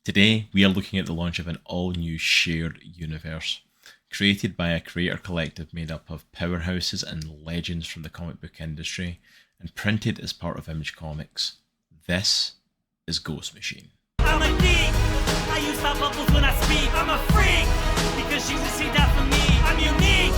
Today, we are looking at the launch of an all-new shared universe, created by a creator collective made up of powerhouses and legends from the comic book industry, and printed as part of Image Comics. This is Ghost Machine. I'm a geek. I use thought bubbles when I speak. I'm a freak because she's received that from me. I'm unique.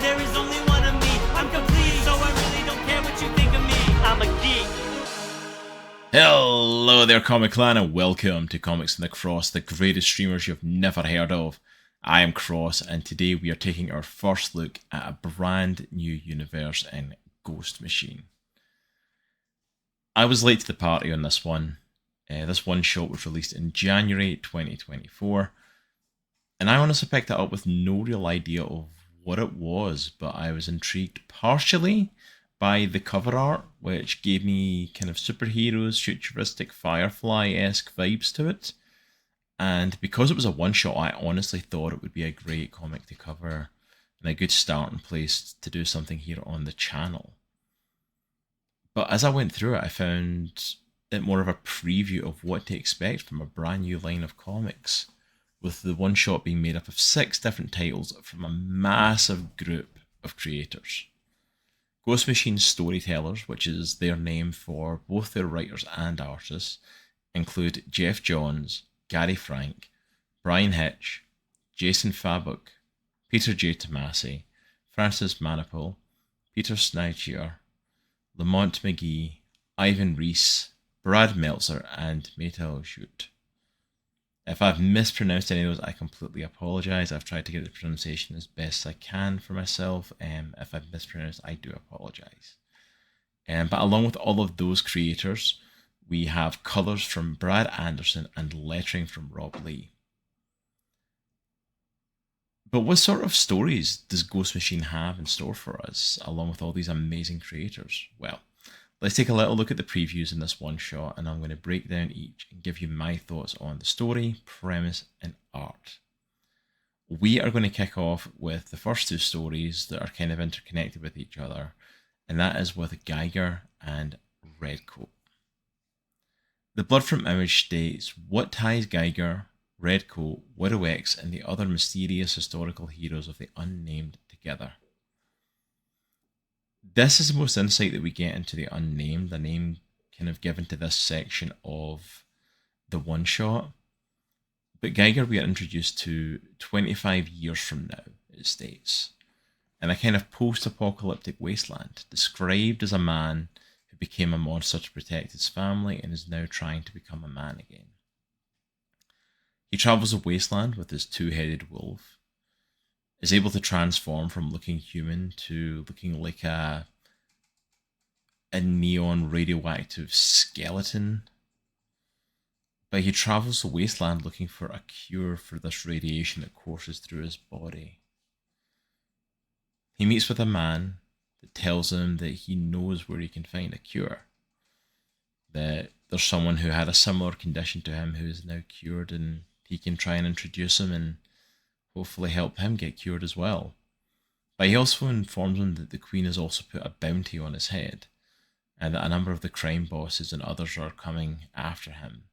There is only one of me. I'm complete, so I really don't care what you think of me. I'm a geek. Hello there, Comic Clan, and welcome to Comics in the Cross, the greatest streamers you've never heard of. I am Cross, and today we are taking our first look at a brand new universe in Ghost Machine. I was late to the party on this one. This one shot was released in January 2024, and I honestly picked it up with no real idea of what it was, but I was intrigued partially by the cover art, which gave me kind of superheroes, futuristic Firefly-esque vibes to it. And because it was a one-shot, I honestly thought it would be a great comic to cover and a good starting place to do something here on the channel. But as I went through it, I found it more of a preview of what to expect from a brand new line of comics, with the one-shot being made up of 6 different titles from a massive group of creators. Ghost Machine Storytellers, which is their name for both their writers and artists, include Geoff Johns, Gary Frank, Bryan Hitch, Jason Fabok, Peter J. Tomasi, Francis Manapul, Peter Snejbjerg, Lamont Magee, Ivan Reiss, Brad Meltzer, and Maytal Schut. If I've mispronounced any of those, I completely apologise. I've tried to get the pronunciation as best I can for myself. If I've mispronounced, I do apologise. But along with all of those creators, we have colours from Brad Anderson and lettering from Rob Leigh. But what sort of stories does Ghost Machine have in store for us, along with all these amazing creators? Well, let's take a little look at the previews in this one shot, and I'm going to break down each and give you my thoughts on the story, premise, and art. We are going to kick off with the first 2 stories that are kind of interconnected with each other, and that is with Geiger and Redcoat. The Blood from Image states, what ties Geiger, Redcoat, Widow X, and the other mysterious historical heroes of the unnamed together? This is the most insight that we get into the unnamed, the name kind of given to this section of the one-shot. But Geiger we are introduced to 25 years from now, it states, in a kind of post-apocalyptic wasteland, described as a man who became a monster to protect his family and is now trying to become a man again. He travels the wasteland with his 2-headed wolf, is able to transform from looking human to looking like a neon radioactive skeleton. But he travels the wasteland looking for a cure for this radiation that courses through his body. He meets with a man that tells him that he knows where he can find a cure. That there's someone who had a similar condition to him who is now cured, and he can try and introduce him and hopefully help him get cured as well. But he also informs him that the Queen has also put a bounty on his head, and that a number of the crime bosses and others are coming after him.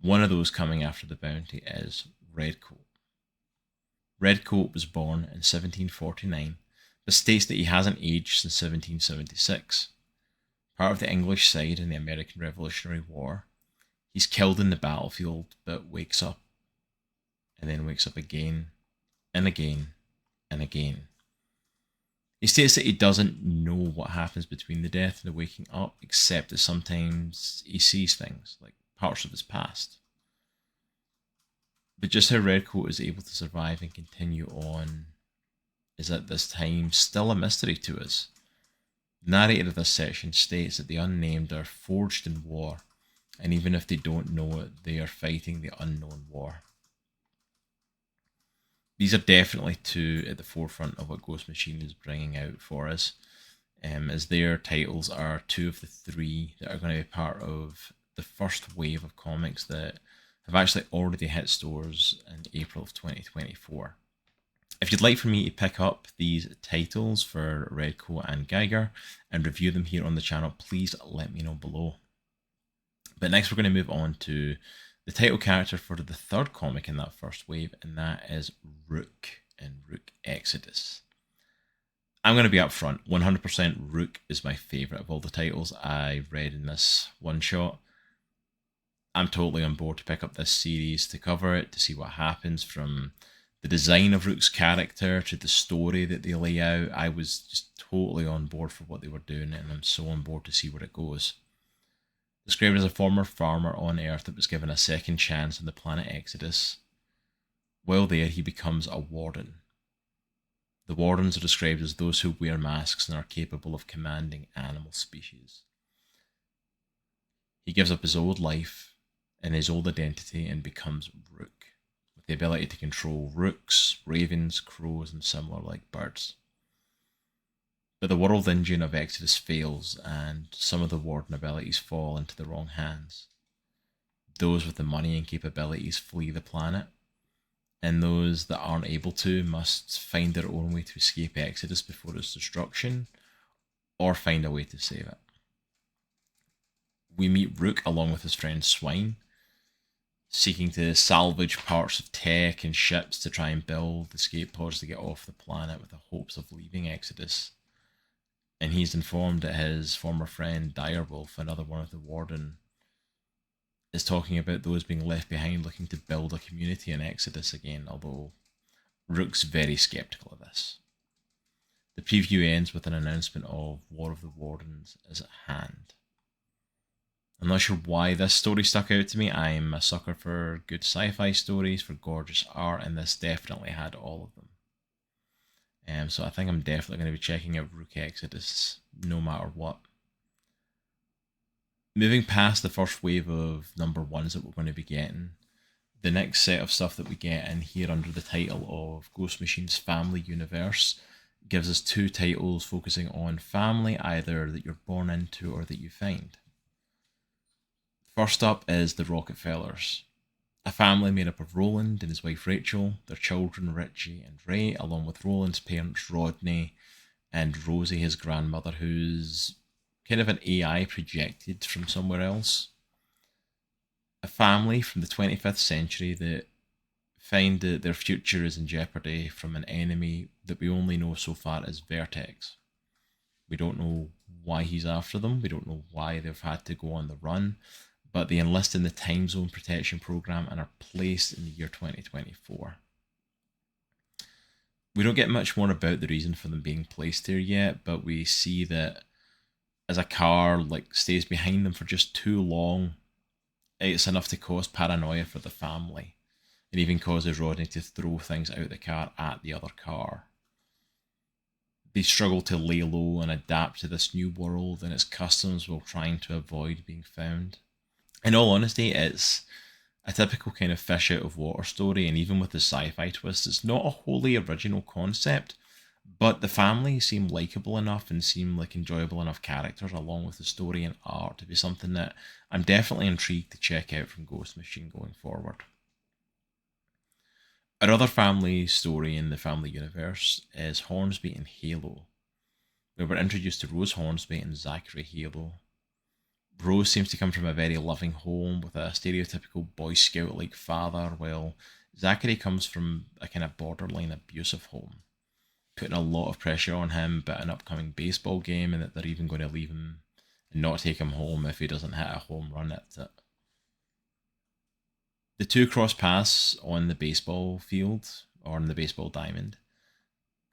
One of those coming after the bounty is Redcoat. Redcoat was born in 1749, but states that he hasn't aged since 1776. Part of the English side in the American Revolutionary War, he's killed in the battlefield, but wakes up, and then wakes up again, and again, and again. He states that he doesn't know what happens between the death and the waking up, except that sometimes he sees things, like parts of his past. But just how Redcoat is able to survive and continue on is at this time still a mystery to us. The narrator of this section states that the unnamed are forged in war, and even if they don't know it, they are fighting the unknown war. These are definitely 2 at the forefront of what Ghost Machine is bringing out for us, as their titles are 2 of the 3 that are going to be part of the first wave of comics that have actually already hit stores in April of 2024. If you'd like for me to pick up these titles for Redcoat and Geiger and review them here on the channel, please let me know below. But next we're going to move on to the title character for the third comic in that first wave, and that is Rook in Rook Exodus. I'm going to be upfront, 100% Rook is my favourite of all the titles I read in this one shot. I'm totally on board to pick up this series, to cover it, to see what happens, from the design of Rook's character to the story that they lay out. I was just totally on board for what they were doing, and I'm so on board to see where it goes. Described as a former farmer on Earth that was given a second chance on the planet Exodus, while there he becomes a warden. The wardens are described as those who wear masks and are capable of commanding animal species. He gives up his old life and his old identity and becomes Rook, with the ability to control rooks, ravens, crows, and similar like birds. But the world engine of Exodus fails, and some of the warden abilities fall into the wrong hands. Those with the money and capabilities flee the planet, and those that aren't able to must find their own way to escape Exodus before its destruction, or find a way to save it. We meet Rook along with his friend Swine, seeking to salvage parts of tech and ships to try and build escape pods to get off the planet with the hopes of leaving Exodus. And he's informed that his former friend Direwolf, another one of the Warden, is talking about those being left behind looking to build a community in Exodus again, although Rook's very sceptical of this. The preview ends with an announcement of War of the Wardens is at hand. I'm not sure why this story stuck out to me. I'm a sucker for good sci-fi stories, for gorgeous art, and this definitely had all of them. So I think I'm definitely going to be checking out Rook Exodus no matter what. Moving past the first wave of number ones that we're going to be getting, the next set of stuff that we get in here under the title of Ghost Machine's Family Universe gives us two titles focusing on family, either that you're born into or that you find. First up is the Rocketfellers, a family made up of Roland and his wife Rachel, their children Richie and Ray, along with Roland's parents Rodney and Rosie, his grandmother, who's kind of an AI projected from somewhere else. A family from the 25th century that find that their future is in jeopardy from an enemy that we only know so far as Vertex. We don't know why he's after them, we don't know why they've had to go on the run, but they enlist in the Time Zone Protection Program and are placed in the year 2024. We don't get much more about the reason for them being placed here yet, but we see that as a car stays behind them for just too long, it's enough to cause paranoia for the family. It even causes Rodney to throw things out the car at the other car. They struggle to lay low and adapt to this new world and its customs while trying to avoid being found. In all honesty, it's a typical kind of fish out of water story, and even with the sci-fi twist, it's not a wholly original concept, but the family seem likeable enough and seem like enjoyable enough characters along with the story and art to be something that I'm definitely intrigued to check out from Ghost Machine going forward. Our other family story in the family universe is Hornsby and Halo, where we're introduced to Rose Hornsby and Zachary Halo. Rose seems to come from a very loving home with a stereotypical Boy Scout-like father, while Zachary comes from a kind of borderline abusive home, putting a lot of pressure on him about an upcoming baseball game and that they're even going to leave him and not take him home if he doesn't hit a home run at it. The two cross paths on the baseball field, or on the baseball diamond.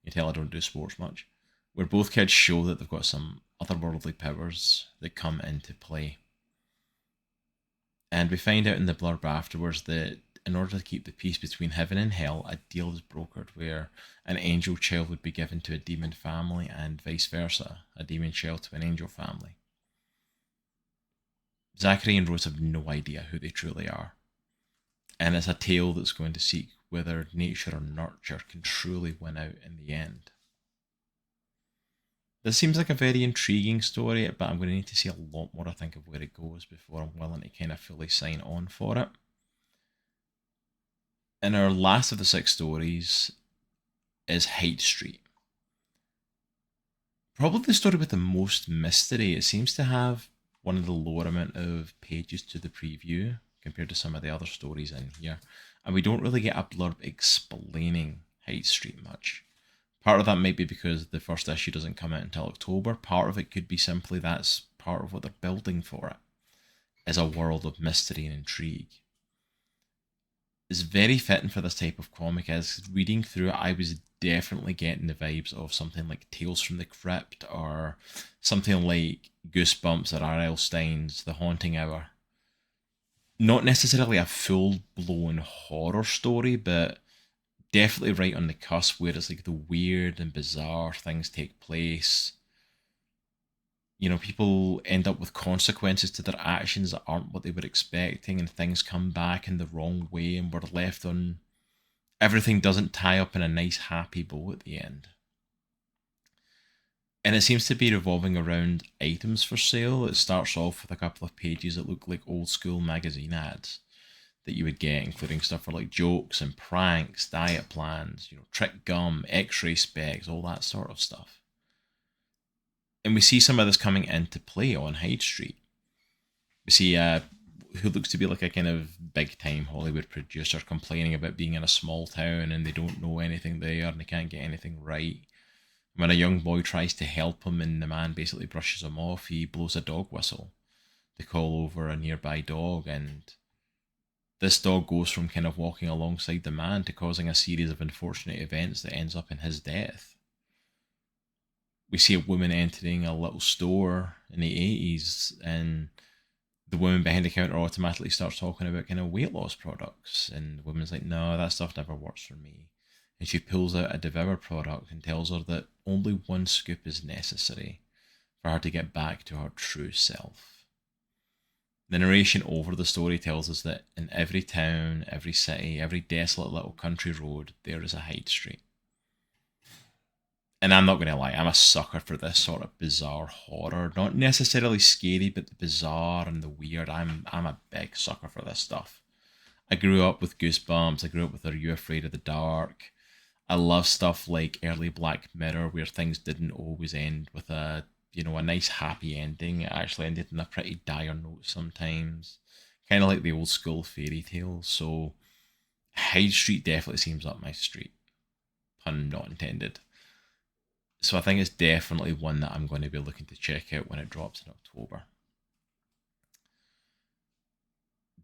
You can tell I don't do sports much. Where both kids show that they've got some otherworldly powers that come into play. And we find out in the blurb afterwards that in order to keep the peace between heaven and hell, a deal is brokered where an angel child would be given to a demon family and vice versa, a demon child to an angel family. Zachary and Rose have no idea who they truly are. And it's a tale that's going to seek whether nature or nurture can truly win out in the end. This seems like a very intriguing story, but I'm going to need to see a lot more, I think, of where it goes before I'm willing to kind of fully sign on for it. And our last of the 6 stories is Hyde Street. Probably the story with the most mystery. It seems to have one of the lower amount of pages to the preview compared to some of the other stories in here. And we don't really get a blurb explaining Hyde Street much. Part of that might be because the first issue doesn't come out until October. Part of it could be simply that's part of what they're building for it, is a world of mystery and intrigue. It's very fitting for this type of comic, as reading through it, I was definitely getting the vibes of something like Tales from the Crypt, or something like Goosebumps or R.L. Stein's The Haunting Hour. Not necessarily a full-blown horror story, but definitely right on the cusp where it's like the weird and bizarre things take place. You know, people end up with consequences to their actions that aren't what they were expecting, and things come back in the wrong way, and we're left on... everything doesn't tie up in a nice happy bow at the end. And it seems to be revolving around items for sale. It starts off with a couple of pages that look like old school magazine ads that you would get, including stuff for like jokes and pranks, diet plans, you know, trick gum, x-ray specs, all that sort of stuff. And we see some of this coming into play on Hyde Street. We see who looks to be like a kind of big time Hollywood producer complaining about being in a small town and they don't know anything there and they can't get anything right. When a young boy tries to help him and the man basically brushes him off, he blows a dog whistle to call over a nearby dog, and this dog goes from kind of walking alongside the man to causing a series of unfortunate events that ends up in his death. We see a woman entering a little store in the 80s, and the woman behind the counter automatically starts talking about kind of weight loss products, and the woman's like, no, that stuff never works for me. And she pulls out a Devour product and tells her that only one scoop is necessary for her to get back to her true self. The narration over the story tells us that in every town, every city, every desolate little country road, there is a Hyde Street. And I'm not going to lie, I'm a sucker for this sort of bizarre horror. Not necessarily scary, but the bizarre and the weird. I'm a big sucker for this stuff. I grew up with Goosebumps. I grew up with Are You Afraid of the Dark? I love stuff like early Black Mirror, where things didn't always end with a nice happy ending. It actually ended in a pretty dire note sometimes. Kind of like the old school fairy tales. So Hyde Street definitely seems up my street. Pun not intended. So I think it's definitely one that I'm going to be looking to check out when it drops in October.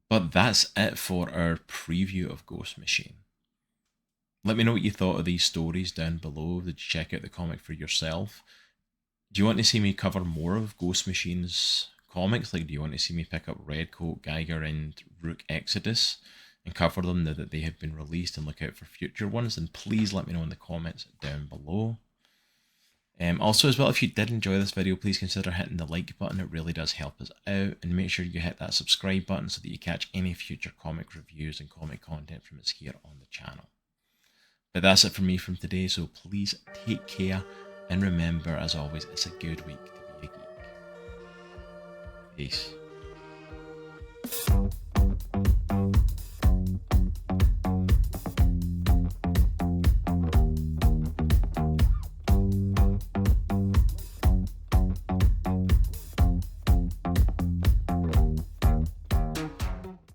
But that's it for our preview of Ghost Machine. Let me know what you thought of these stories down below. Did you check out the comic for yourself? Do you want to see me cover more of Ghost Machine's comics? Like, do you want to see me pick up Redcoat, Geiger, and Rook Exodus and cover them now that they have been released, and look out for future ones? Then please let me know in the comments down below. Also as well, if you did enjoy this video, please consider hitting the like button. It really does help us out, and make sure you hit that subscribe button so that you catch any future comic reviews and comic content from us here on the channel. But that's it from me from today, so please take care, and remember, as always, it's a good week to be a geek. Peace.